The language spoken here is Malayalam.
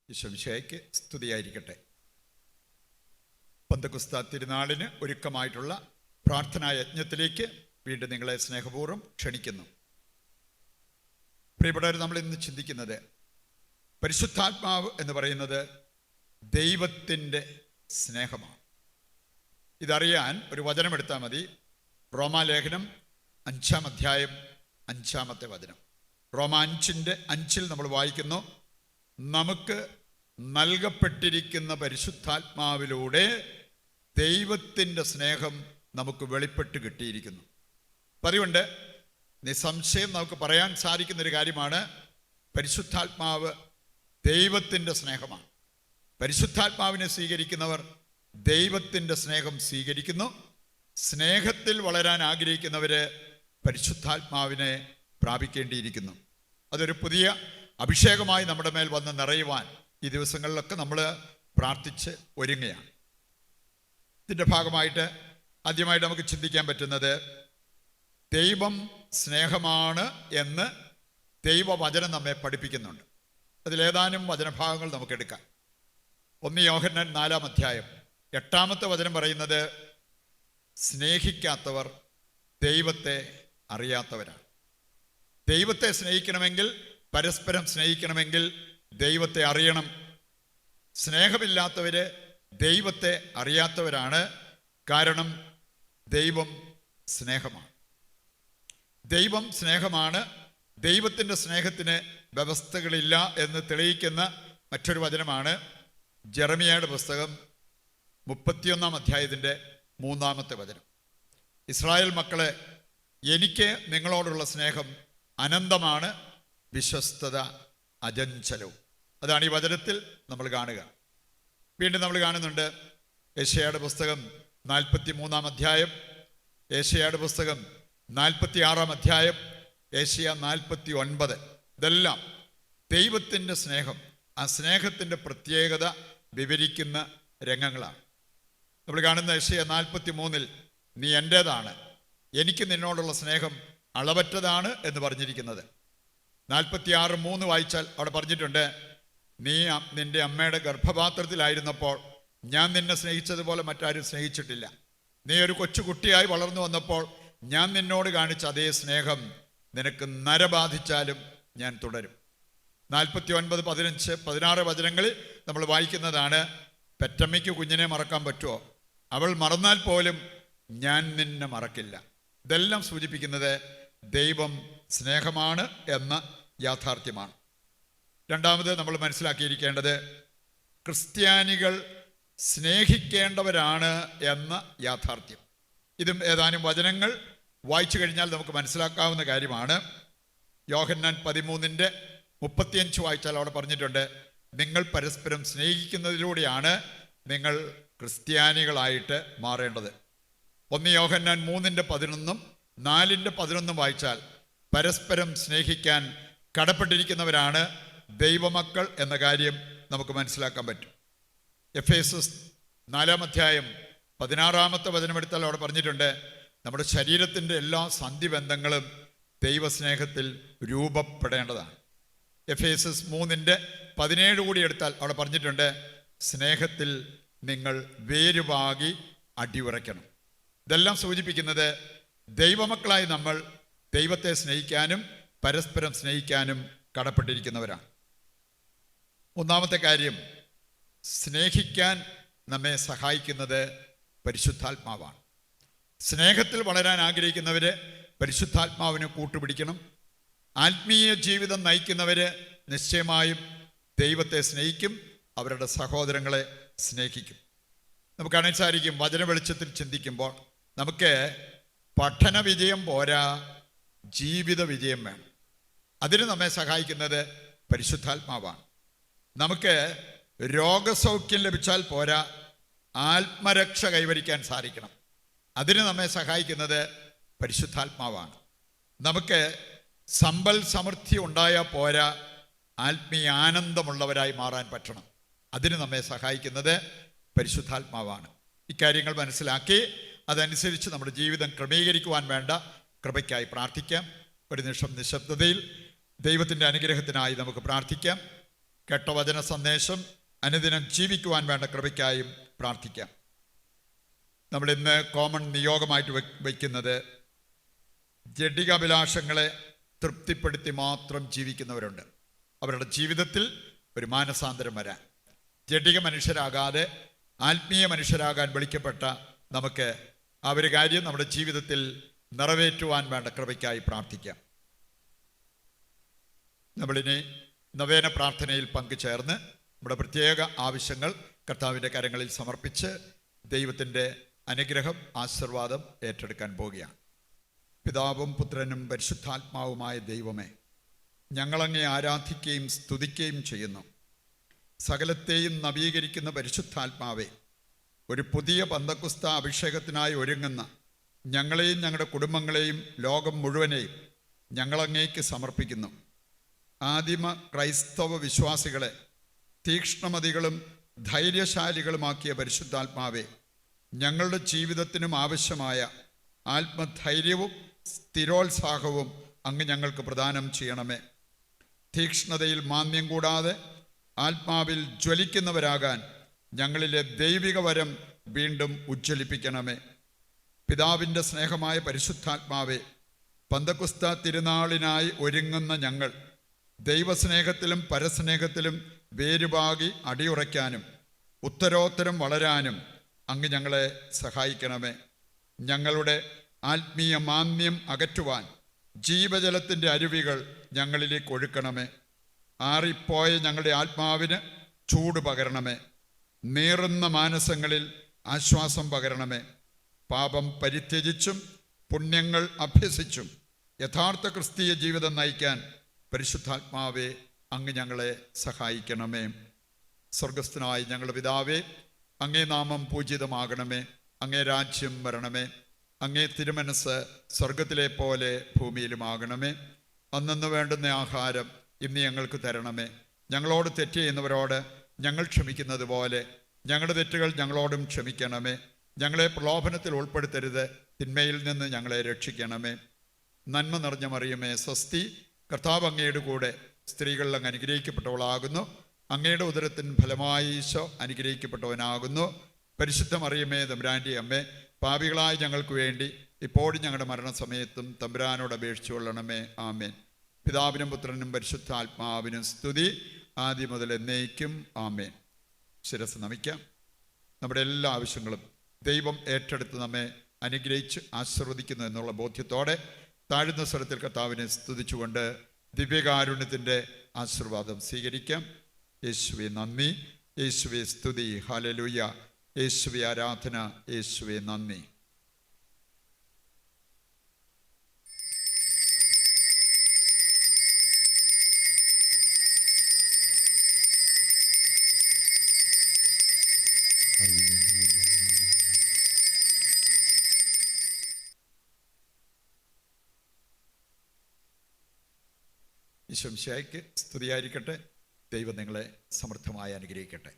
ഈശോമിശിഹായ്ക്ക് സ്തുതിയായിരിക്കട്ടെ. പെന്തക്കോസ്ത് തിരുനാളിന് ഒരുക്കമായിട്ടുള്ള പ്രാർത്ഥനാ യജ്ഞത്തിലേക്ക് വീണ്ടും നിങ്ങളെ സ്നേഹപൂർവ്വം ക്ഷണിക്കുന്നു. പ്രിയപ്പെട്ടവർ, നമ്മൾ ഇന്ന് ചിന്തിക്കുന്നത് പരിശുദ്ധാത്മാവ് എന്ന് പറയുന്നത് ദൈവത്തിൻ്റെ സ്നേഹമാണ്. ഇതറിയാൻ ഒരു വചനമെടുത്താൽ മതി. റോമാലേഖനം 5-ാം അധ്യായം 5-ാമത്തെ വചനം. റോമാ 5:5 നമ്മൾ വായിക്കുന്നു, നമുക്ക് നൽകപ്പെട്ടിരിക്കുന്ന പരിശുദ്ധാത്മാവിലൂടെ ദൈവത്തിൻ്റെ സ്നേഹം നമുക്ക് വെളിപ്പെട്ട് കിട്ടിയിരിക്കുന്നു. അപ്പം അതുകൊണ്ട് നിസ്സംശയം നമുക്ക് പറയാൻ സാധിക്കുന്നൊരു കാര്യമാണ്, പരിശുദ്ധാത്മാവ് ദൈവത്തിൻ്റെ സ്നേഹമാണ്. പരിശുദ്ധാത്മാവിനെ സ്വീകരിക്കുന്നവർ ദൈവത്തിൻ്റെ സ്നേഹം സ്വീകരിക്കുന്നു. സ്നേഹത്തിൽ വളരാൻ ആഗ്രഹിക്കുന്നവർ പരിശുദ്ധാത്മാവിനെ പ്രാപിക്കേണ്ടിയിരിക്കുന്നു. അതൊരു പുതിയ അഭിഷേകമായി നമ്മുടെ മേൽ വന്ന് നിറയുവാൻ ഈ ദിവസങ്ങളിലൊക്കെ നമ്മൾ പ്രാർത്ഥിച്ച് ഒരുങ്ങുകയാണ്. ഇതിൻ്റെ ഭാഗമായിട്ട് ആദ്യമായിട്ട് നമുക്ക് ചിന്തിക്കാൻ പറ്റുന്നത്, ദൈവം സ്നേഹമാണ് എന്ന് ദൈവവചനം നമ്മെ പഠിപ്പിക്കുന്നുണ്ട്. അതിലേതാനും വചനഭാഗങ്ങൾ നമുക്കെടുക്കാം. 1 യോഹന്നാൻ 4-ാം അധ്യായം 8-ാമത്തെ വചനം പറയുന്നത്, സ്നേഹിക്കാത്തവർ ദൈവത്തെ അറിയാത്തവരാണ്. ദൈവത്തെ സ്നേഹിക്കണമെങ്കിൽ, പരസ്പരം സ്നേഹിക്കണമെങ്കിൽ ദൈവത്തെ അറിയണം. സ്നേഹമില്ലാത്തവര് ദൈവത്തെ അറിയാത്തവരാണ്. കാരണം ദൈവം സ്നേഹമാണ്. ദൈവം സ്നേഹമാണ്. ദൈവത്തിൻ്റെ സ്നേഹത്തിന് വ്യവസ്ഥകളില്ല എന്ന് തെളിയിക്കുന്ന മറ്റൊരു വചനമാണ് ജെറമിയായുടെ പുസ്തകം 31-ാം അധ്യായത്തിൻ്റെ 3-ാമത്തെ വചനം. ഇസ്രായേൽ മക്കളെ, എനിക്ക് നിങ്ങളോടുള്ള സ്നേഹം അനന്തമാണ്, വിശ്വസ്തത അചഞ്ചലവും. അതാണ് ഈ വചനത്തിൽ നമ്മൾ കാണുക. വീണ്ടും നമ്മൾ കാണുന്നുണ്ട് യെശയ്യായുടെ പുസ്തകം 43-ാം അധ്യായം, യെശയ്യായുടെ പുസ്തകം 46-ാം അധ്യായം, യെശയ്യാ 49. ഇതെല്ലാം ദൈവത്തിൻ്റെ സ്നേഹം, ആ സ്നേഹത്തിൻ്റെ പ്രത്യേകത വിവരിക്കുന്ന രംഗങ്ങളാണ്. നമ്മൾ കാണുന്ന യെശയ്യാ 43-ൽ, നീ എൻ്റേതാണ്, എനിക്ക് നിന്നോടുള്ള സ്നേഹം അളവറ്റതാണ് എന്ന് പറഞ്ഞിരിക്കുന്നത്. 46:3 വായിച്ചാൽ അവിടെ പറഞ്ഞിട്ടുണ്ട്, നീ നിൻ്റെ അമ്മയുടെ ഗർഭപാത്രത്തിലായിരുന്നപ്പോൾ ഞാൻ നിന്നെ സ്നേഹിച്ചതുപോലെ മറ്റാരും സ്നേഹിച്ചിട്ടില്ല. നീ ഒരു കൊച്ചുകുട്ടിയായി വളർന്നു വന്നപ്പോൾ ഞാൻ നിന്നോട് കാണിച്ച അതേ സ്നേഹം നിനക്ക് നരബാധിച്ചാലും ഞാൻ തുടരും. 49, 15, 16 വചനങ്ങളിൽ നമ്മൾ വായിക്കുന്നതാണ്, പെറ്റമ്മയ്ക്ക് കുഞ്ഞിനെ മറക്കാൻ പറ്റുമോ? അവൾ മറന്നാൽ പോലും ഞാൻ നിന്നെ മറക്കില്ല. ഇതെല്ലാം സൂചിപ്പിക്കുന്നത് ദൈവം സ്നേഹമാണ് എന്ന യാഥാർത്ഥ്യമാണ്. രണ്ടാമത് നമ്മൾ മനസ്സിലാക്കിയിരിക്കേണ്ടത്, ക്രിസ്ത്യാനികൾ സ്നേഹിക്കേണ്ടവരാണ് എന്ന യാഥാർത്ഥ്യം. ഇതും ഏതാനും വചനങ്ങൾ വായിച്ചു കഴിഞ്ഞാൽ നമുക്ക് മനസ്സിലാക്കാവുന്ന കാര്യമാണ്. യോഹന്നാൻ 13:35 വായിച്ചാൽ അവിടെ പറഞ്ഞിട്ടുണ്ട്, നിങ്ങൾ പരസ്പരം സ്നേഹിക്കുന്നതിലൂടെയാണ് നിങ്ങൾ ക്രിസ്ത്യാനികളായിട്ട് മാറേണ്ടത്. 1 യോഹന്നാൻ 3:11, 4:11 വായിച്ചാൽ പരസ്പരം സ്നേഹിക്കാൻ കടപ്പെട്ടിരിക്കുന്നവരാണ് ദൈവമക്കൾ എന്ന കാര്യം നമുക്ക് മനസ്സിലാക്കാൻ പറ്റും. എഫേസസ് 4-ാം അധ്യായം 16-ാമത്തെ വചനമെടുത്താൽ അവിടെ പറഞ്ഞിട്ടുണ്ട്, നമ്മുടെ ശരീരത്തിൻ്റെ എല്ലാ സന്ധിബന്ധങ്ങളും ദൈവസ്നേഹത്തിൽ രൂപപ്പെടേണ്ടതാണ്. എഫേസസ് 3:17 കൂടി എടുത്താൽ അവിടെ പറഞ്ഞിട്ടുണ്ട്, സ്നേഹത്തിൽ നിങ്ങൾ വേരുപാകി അടിയുറയ്ക്കണം. ഇതെല്ലാം സൂചിപ്പിക്കുന്നത് ദൈവമക്കളായി നമ്മൾ ദൈവത്തെ സ്നേഹിക്കാനും പരസ്പരം സ്നേഹിക്കാനും കടപ്പെട്ടിരിക്കുന്നവരാണ്. ഒന്നാമത്തെ കാര്യം, സ്നേഹിക്കാൻ നമ്മെ സഹായിക്കുന്നത് പരിശുദ്ധാത്മാവാണ്. സ്നേഹത്തിൽ വളരാൻ ആഗ്രഹിക്കുന്നവർ പരിശുദ്ധാത്മാവിനെ കൂട്ടുപിടിക്കണം. ആത്മീയ ജീവിതം നയിക്കുന്നവർ നിശ്ചയമായും ദൈവത്തെ സ്നേഹിക്കും, അവരുടെ സഹോദരങ്ങളെ സ്നേഹിക്കും. നമുക്കറിയാൻ സാധിക്കും, വചന വെളിച്ചത്തിൽ ചിന്തിക്കുമ്പോൾ നമുക്ക് പഠന വിജയം പോരാ, ജീവിത വിജയം വേണം. അതിന് നമ്മെ സഹായിക്കുന്നത് പരിശുദ്ധാത്മാവാണ്. നമുക്ക് രോഗസൗഖ്യം ലഭിച്ചാൽ പോരാ, ആത്മരക്ഷ കൈവരിക്കാൻ സാധിക്കണം. അതിന് നമ്മെ സഹായിക്കുന്നത് പരിശുദ്ധാത്മാവാണ്. നമുക്ക് സമ്പൽ സമൃദ്ധി ഉണ്ടായാൽ പോരാ, ആത്മീയ ആനന്ദമുള്ളവരായി മാറാൻ പറ്റണം. അതിന് നമ്മെ സഹായിക്കുന്നത് പരിശുദ്ധാത്മാവാണ്. ഇക്കാര്യങ്ങൾ മനസ്സിലാക്കി അതനുസരിച്ച് നമ്മുടെ ജീവിതം ക്രമീകരിക്കുവാൻ വേണ്ട കൃപയ്ക്കായി പ്രാർത്ഥിക്കാം. ഒരു നിമിഷം നിശബ്ദതയിൽ ദൈവത്തിൻ്റെ അനുഗ്രഹത്തിനായി നമുക്ക് പ്രാർത്ഥിക്കാം. കേട്ട വചന സന്ദേശം അനുദിനം ജീവിക്കുവാൻ വേണ്ട കൃപയ്ക്കായും പ്രാർത്ഥിക്കാം. നമ്മൾ ഇന്ന് കോമൺ നിയോഗമായിട്ട് വയ്ക്കുന്നത് ജഡികാഭിലാഷങ്ങളെ തൃപ്തിപ്പെടുത്തി മാത്രം ജീവിക്കുന്നവരുണ്ട്. അവരുടെ ജീവിതത്തിൽ ഒരു മാനസാന്തരം വരാൻ, ജഡിക മനുഷ്യരാകാതെ ആത്മീയ മനുഷ്യരാകാൻ വിളിക്കപ്പെട്ട നമുക്ക് ആ ഒരു കാര്യം നമ്മുടെ ജീവിതത്തിൽ നിറവേറ്റുവാൻ വേണ്ട കൃപയ്ക്കായി പ്രാർത്ഥിക്കാം. നമ്മളിനി നവേന പ്രാർത്ഥനയിൽ പങ്കുചേർന്ന് നമ്മുടെ പ്രത്യേക ആവശ്യങ്ങൾ കർത്താവിൻ്റെ കരങ്ങളിൽ സമർപ്പിച്ച് ദൈവത്തിൻ്റെ അനുഗ്രഹം, ആശീർവാദം ഏറ്റെടുക്കാൻ പോവുകയാണ്. പിതാവും പുത്രനും പരിശുദ്ധാത്മാവുമായ ദൈവമേ, ഞങ്ങളങ്ങേ ആരാധിക്കുകയും സ്തുതിക്കുകയും ചെയ്യുന്നു. സകലത്തെയും നവീകരിക്കുന്ന പരിശുദ്ധാത്മാവേ, ഒരു പുതിയ പന്തക്കുസ്ത അഭിഷേകത്തിനായി ഒരുങ്ങുന്ന ഞങ്ങളെയും ഞങ്ങളുടെ കുടുംബങ്ങളെയും ലോകം മുഴുവനെയും ഞങ്ങളങ്ങേക്ക് സമർപ്പിക്കുന്നു. ആദിമ ക്രൈസ്തവ വിശ്വാസികളെ തീക്ഷ്ണമതികളും ധൈര്യശാലികളുമാക്കിയ പരിശുദ്ധാത്മാവേ, ഞങ്ങളുടെ ജീവിതത്തിനും ആവശ്യമായ ആത്മധൈര്യവും സ്ഥിരോത്സാഹവും അങ്ങ് ഞങ്ങൾക്ക് പ്രദാനം ചെയ്യണമേ. തീക്ഷ്ണതയിൽ മാന്ദ്യം കൂടാതെ ആത്മാവിൽ ജ്വലിക്കുന്നവരാകാൻ ഞങ്ങളിലെ ദൈവിക വരം വീണ്ടും ഉജ്ജ്വലിപ്പിക്കണമേ. പിതാവിൻ്റെ സ്നേഹമായ പരിശുദ്ധാത്മാവേ, പന്തക്കുസ്ത തിരുനാളിനായി ഒരുങ്ങുന്ന ഞങ്ങൾ ദൈവസ്നേഹത്തിലും പരസ്നേഹത്തിലും വേരുപാകി അടിയുറയ്ക്കാനും ഉത്തരോത്തരം വളരാനും അങ്ങ് ഞങ്ങളെ സഹായിക്കണമേ. ഞങ്ങളുടെ ആത്മീയ മാന്ദ്യം അകറ്റുവാൻ ജീവജലത്തിൻ്റെ അരുവികൾ ഞങ്ങളിലേക്ക് ഒഴുക്കണമേ. ആറിപ്പോയ ഞങ്ങളുടെ ആത്മാവിന് ചൂട് പകരണമേ. നീറുന്ന മാനസങ്ങളിൽ ആശ്വാസം പകരണമേ. പാപം പരിത്യജിച്ചും പുണ്യങ്ങൾ അഭ്യസിച്ചും യഥാർത്ഥ ക്രിസ്തീയ ജീവിതം നയിക്കാൻ പരിശുദ്ധാത്മാവേ, അങ്ങ് ഞങ്ങളെ സഹായിക്കണമേ. സ്വർഗസ്ഥനായ ഞങ്ങളുടെ പിതാവേ, അങ്ങേ നാമം പൂജിതമാകണമേ. അങ്ങേ രാജ്യം വരണമേ. അങ്ങേ തിരുമനസ് സ്വർഗത്തിലെ പോലെ ഭൂമിയിലുമാകണമേ. അന്നന്ന് വേണ്ടുന്ന ആഹാരം ഇന്ന് ഞങ്ങൾക്ക് തരണമേ. ഞങ്ങളോട് തെറ്റ് ചെയ്യുന്നവരോട് ഞങ്ങൾ ക്ഷമിക്കുന്നത് പോലെ ഞങ്ങളുടെ തെറ്റുകൾ ഞങ്ങളോടും ക്ഷമിക്കണമേ. ഞങ്ങളെ പ്രലോഭനത്തിൽ ഉൾപ്പെടുത്തരുത്, തിന്മയിൽ നിന്ന് ഞങ്ങളെ രക്ഷിക്കണമേ. നന്മ നിറഞ്ഞ മറിയമേ, സ്വസ്തി, കർത്താവ് അങ്ങയുടെ കൂടെ സ്ത്രീകളിൽ അങ്ങ് അനുഗ്രഹിക്കപ്പെട്ടവളാകുന്നു. അങ്ങയുടെ ഉദരത്തിൻ ഫലമായി ഈശോ അനുഗ്രഹിക്കപ്പെട്ടവനാകുന്നു. പരിശുദ്ധ മറിയമേ, തമ്പുരാൻ്റെ അമ്മേ, പാപികളായ ഞങ്ങൾക്ക് വേണ്ടി ഇപ്പോഴും ഞങ്ങളുടെ മരണസമയത്തും തമ്പുരാനോട് അപേക്ഷിച്ചു കൊള്ളണമേ. ആമേൻ. പിതാവിനും പുത്രനും പരിശുദ്ധാത്മാവിനും സ്തുതി, ആദ്യം മുതൽ എന്നേക്കും. ആമേൻ. ശിരസ് നമിക്കാം. നമ്മുടെ എല്ലാ ആവശ്യങ്ങളും ദൈവം ഏറ്റെടുത്ത് നമ്മെ അനുഗ്രഹിച്ച് ആശീർവദിക്കുന്നു എന്നുള്ള ബോധ്യത്തോടെ താഴ്ന്ന സ്വരത്തിൽ കർത്താവിനെ സ്തുതിച്ചുകൊണ്ട് ദിവ്യകാരുണ്യത്തിൻ്റെ ആശീർവാദം സ്വീകരിക്കാം. യേശുവേ നന്ദി, യേശുവേ സ്തുതി, ഹല്ലേലൂയ, യേശുവേ ആരാധന, യേശുവേ നന്ദി. ഈശോ മിശിഹായ്ക്ക് സ്തുതിയായിരിക്കട്ടെ. ദൈവം നിങ്ങളെ സമൃദ്ധമായി അനുഗ്രഹിക്കട്ടെ.